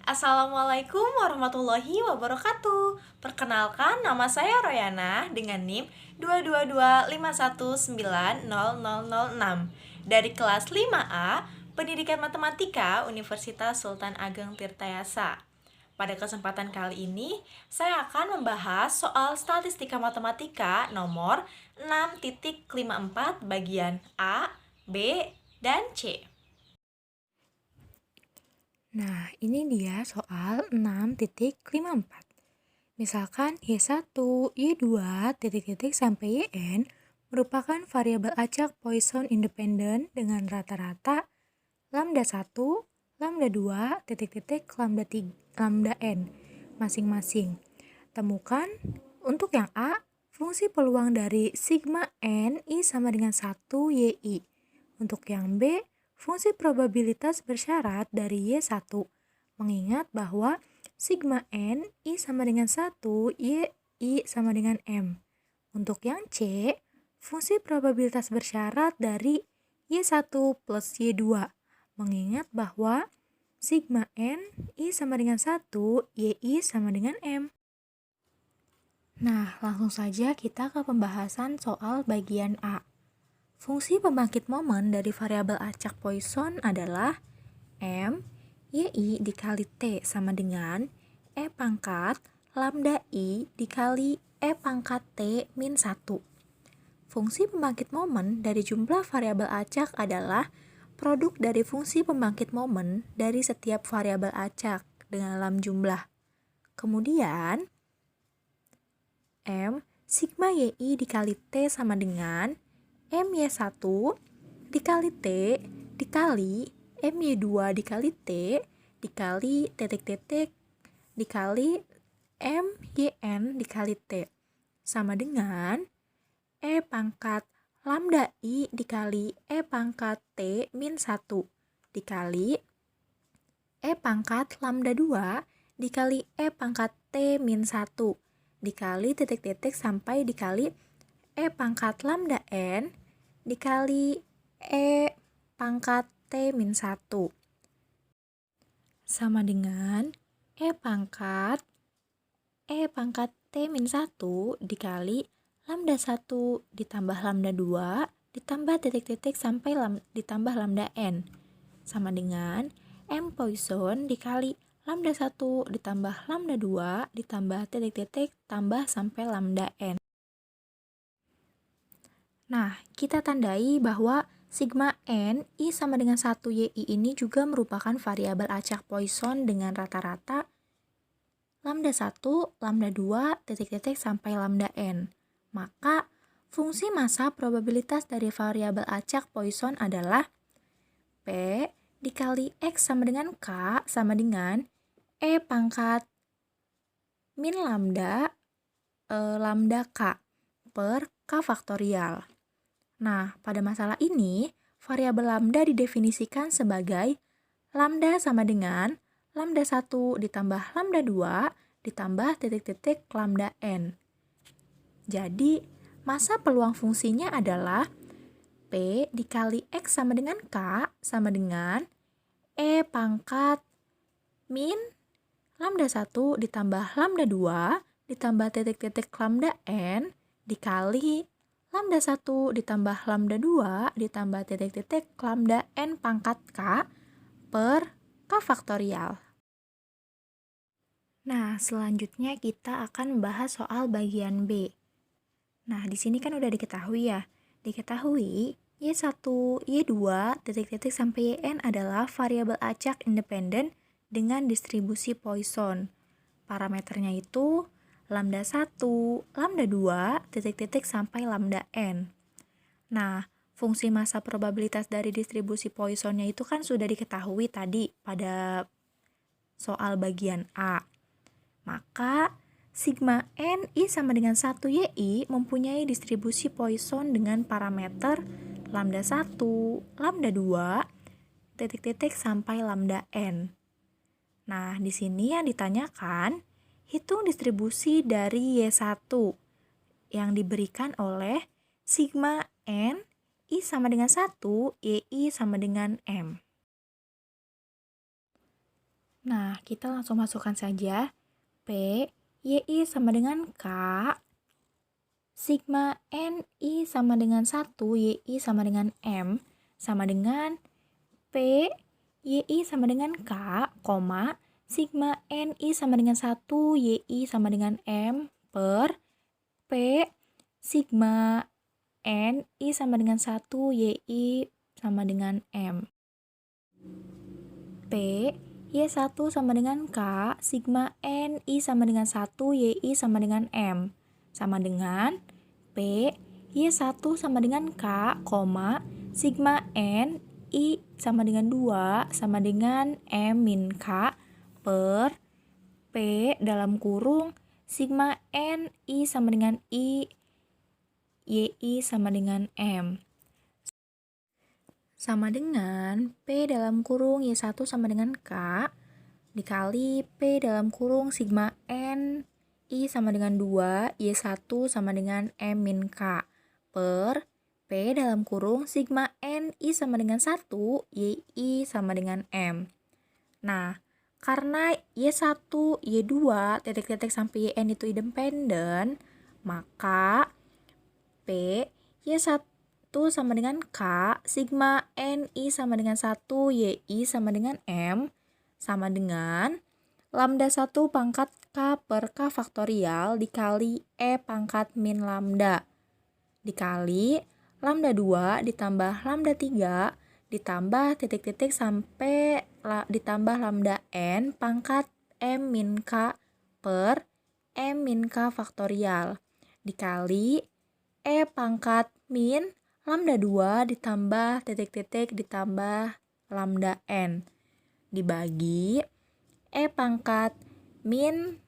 Assalamualaikum warahmatullahi wabarakatuh. Perkenalkan, nama saya Royana dengan NIM 22251900006 dari kelas 5A Pendidikan Matematika Universitas Sultan Ageng Tirtayasa. Pada kesempatan kali ini, saya akan membahas soal statistika matematika nomor 6.54 bagian A, B, dan C. Nah, ini dia soal 6.54. Misalkan Y1, Y2, titik-titik sampai Yn merupakan variabel acak Poisson independen dengan rata-rata lambda 1, lambda 2, titik-titik lambda 3, lambda n masing-masing. Temukan untuk yang A, fungsi peluang dari sigma n I sama dengan 1 YI. Untuk yang B, fungsi probabilitas bersyarat dari Y1, mengingat bahwa sigma n I sama dengan 1, YI sama dengan M. Untuk yang C, fungsi probabilitas bersyarat dari Y1 plus Y2, mengingat bahwa sigma n I sama dengan 1, YI sama dengan M. Nah, langsung saja kita ke pembahasan soal bagian A. Fungsi pembangkit momen dari variabel acak Poisson adalah M, YI dikali T sama dengan E pangkat lambda I dikali E pangkat T min 1. Fungsi pembangkit momen dari jumlah variabel acak adalah produk dari fungsi pembangkit momen dari setiap variabel acak dengan dalam jumlah. Kemudian, M sigma YI dikali T sama dengan MY1 dikali T dikali MY2 dikali T dikali titik-titik dikali MYN dikali T sama dengan E pangkat lambda I dikali E pangkat T min 1 dikali E pangkat lambda 2 dikali E pangkat T min 1 dikali titik-titik sampai dikali E pangkat lambda N dikali E pangkat T min 1 sama dengan E pangkat T min 1 dikali lambda 1 ditambah lambda 2 ditambah titik-titik sampai ditambah lambda N sama dengan M Poisson dikali lambda 1 ditambah lambda 2 ditambah titik-titik tambah sampai lambda N. Nah, kita tandai bahwa sigma n I sama dengan 1 YI ini juga merupakan variabel acak Poisson dengan rata-rata lambda 1, lambda 2, titik-titik sampai lambda n. Maka, fungsi massa probabilitas dari variabel acak Poisson adalah P dikali X sama dengan K sama dengan E pangkat min lambda lambda K per K faktorial. Nah, pada masalah ini, variabel lambda didefinisikan sebagai lambda sama dengan lambda 1 ditambah lambda 2 ditambah titik-titik lambda n. Jadi, massa peluang fungsinya adalah P dikali X sama dengan K sama dengan E pangkat min lambda 1 ditambah lambda 2 ditambah titik-titik lambda n dikali lambda 1 ditambah lambda 2 ditambah titik-titik lambda n pangkat K per K faktorial. Nah, selanjutnya kita akan membahas soal bagian B. Nah, di sini kan udah diketahui ya. Diketahui Y1, Y2, titik-titik sampai Yn adalah variabel acak independen dengan distribusi Poisson. Parameternya itu lambda 1, lambda 2, titik-titik sampai lambda n. Nah, fungsi massa probabilitas dari distribusi Poissonnya itu kan sudah diketahui tadi pada soal bagian A. Maka, sigma n I sama dengan 1 YI mempunyai distribusi Poisson dengan parameter lambda 1, lambda 2, titik-titik sampai lambda n. Nah, di sini yang ditanyakan, hitung distribusi dari Y1 yang diberikan oleh sigma n I sama dengan 1, YI sama dengan M. Nah, kita langsung masukkan saja. P, YI sama dengan K, sigma NI sama dengan 1, YI sama dengan M, sama dengan P, YI sama dengan K, koma, sigma NI sama dengan 1, YI sama dengan M, per P, sigma NI sama dengan 1, YI sama dengan M. P, Y1 sama dengan K, sigma NI sama dengan 1, YI sama dengan M. Sama dengan P, Y1 sama dengan K, koma, sigma NI sama dengan 2, sama dengan M min K, per P dalam kurung, sigma NI sama dengan I, YI sama dengan M. Sama dengan P dalam kurung Y1 sama dengan K dikali P dalam kurung sigma N I sama dengan 2, Y1 sama dengan M min K, per P dalam kurung sigma N I sama dengan 1, YI sama dengan M. Nah, karena Y1, Y2, titik-titik sampai YN itu independen, maka P, Y1 sama dengan K, sigma NI sama dengan 1, YI sama dengan M, sama dengan lambda 1 pangkat K per K faktorial dikali E pangkat min lambda, dikali lambda 2 ditambah lambda 3 ditambah titik-titik sampai ditambah lambda N pangkat M min K per M min K faktorial, dikali E pangkat min lambda 2 ditambah titik-titik ditambah lambda N, dibagi E pangkat min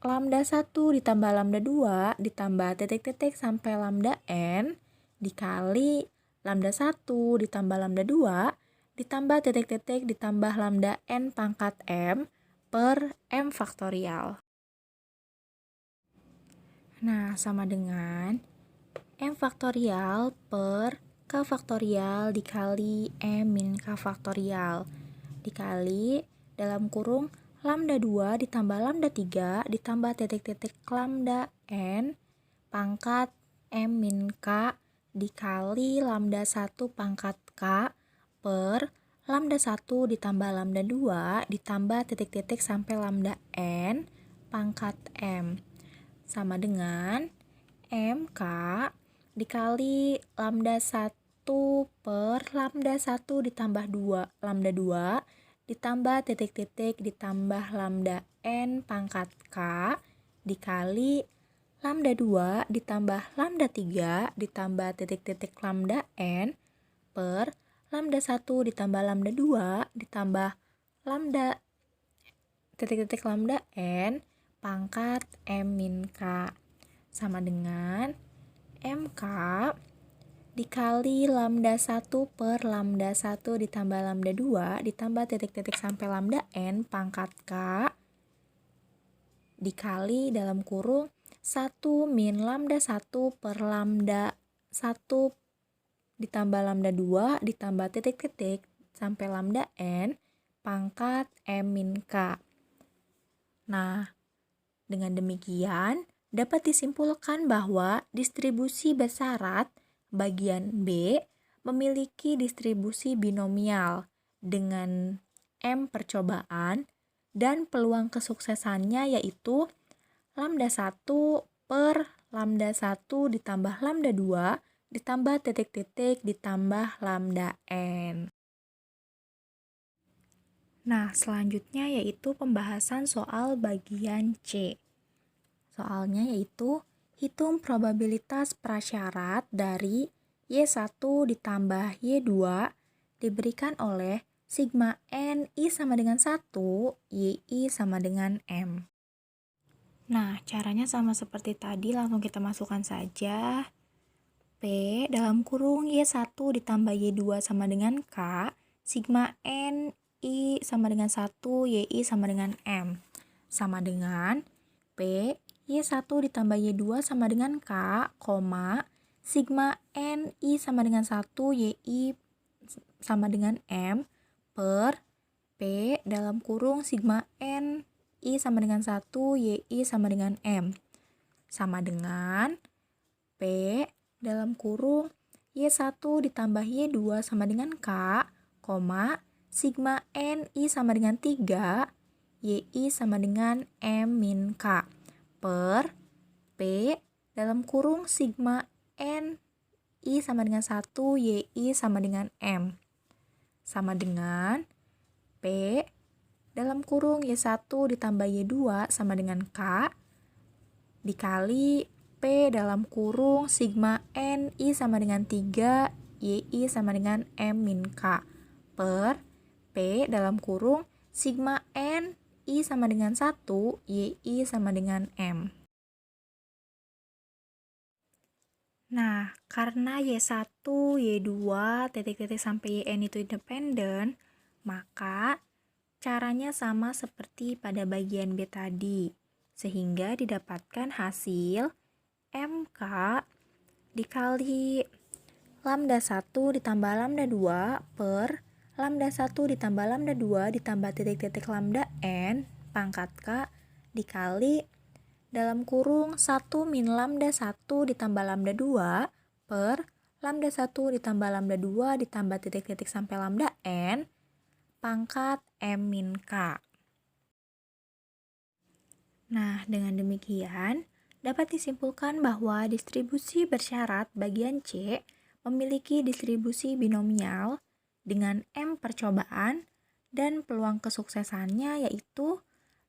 lambda 1 ditambah lambda 2 ditambah titik-titik sampai lambda N dikali lambda 1 ditambah lambda 2 ditambah titik-titik ditambah lambda N pangkat M per M faktorial. Nah, sama dengan M faktorial per K faktorial dikali M min K faktorial dikali dalam kurung lambda 2 ditambah lambda 3 ditambah titik-titik lambda N pangkat M min K dikali lambda 1 pangkat K per lambda 1 ditambah lambda 2 ditambah titik-titik sampai lambda N pangkat M, sama dengan MK dikali lambda 1 per lambda 1 ditambah 2 lambda 2 ditambah titik-titik ditambah lambda N pangkat K dikali lambda 2 ditambah lambda 3 ditambah titik-titik lambda N per lambda 1 ditambah lambda 2 ditambah lambda titik-titik lambda N pangkat M min K, sama dengan MK dikali lambda 1 per lambda 1 ditambah lambda 2 ditambah titik-titik sampai lambda N pangkat K dikali dalam kurung 1 min lambda 1 per lambda 1 ditambah lambda 2 ditambah titik-titik sampai lambda N pangkat M min K. Nah, dengan demikian dapat disimpulkan bahwa distribusi bersyarat bagian B memiliki distribusi binomial dengan M percobaan dan peluang kesuksesannya yaitu lambda 1 per lambda 1 ditambah lambda 2 ditambah titik-titik ditambah lambda N. Nah, selanjutnya yaitu pembahasan soal bagian C. Soalnya yaitu hitung probabilitas prasyarat dari Y1 ditambah Y2 diberikan oleh sigma NI sama dengan 1, YI sama dengan M. Nah, caranya sama seperti tadi, langsung kita masukkan saja. P dalam kurung Y1 ditambah Y2 sama dengan K, sigma NI sama dengan 1, YI sama dengan M. Sama dengan P, Y1 ditambah Y2 sama dengan K, sigma NI sama dengan 1, YI sama dengan M, per P dalam kurung sigma N I sama dengan 1, YI sama dengan M. Sama dengan P dalam kurung Y1 ditambah Y2 sama dengan K, sigma N I sama dengan 3, YI sama dengan M min K, per P dalam kurung sigma N I sama dengan 1, YI sama dengan M. Sama dengan P dalam kurung Y1 ditambah Y2 sama dengan K, dikali P dalam kurung sigma N I sama dengan 3, YI sama dengan M min K, per P dalam kurung sigma N I sama dengan 1, YI sama dengan M. Nah, karena Y1, Y2, titik-titik sampai YN itu independen, maka caranya sama seperti pada bagian B tadi, sehingga didapatkan hasil MK dikali lambda 1 ditambah lambda 2 per lambda 1 ditambah lambda 2 ditambah titik-titik lambda N pangkat K dikali dalam kurung 1 min lambda 1 ditambah lambda 2 per lambda 1 ditambah lambda 2 ditambah titik-titik sampai lambda N pangkat M min K. Nah, dengan demikian dapat disimpulkan bahwa distribusi bersyarat bagian C memiliki distribusi binomial dengan M percobaan dan peluang kesuksesannya yaitu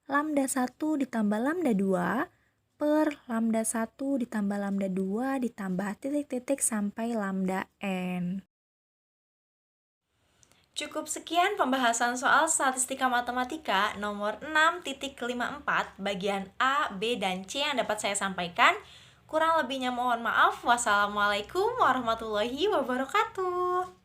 lambda 1 ditambah lambda 2 per lambda 1 ditambah lambda 2 ditambah titik-titik sampai lambda N. Cukup sekian pembahasan soal statistika matematika nomor 6.54 bagian A, B, dan C yang dapat saya sampaikan. Kurang lebihnya mohon maaf. Wassalamualaikum warahmatullahi wabarakatuh.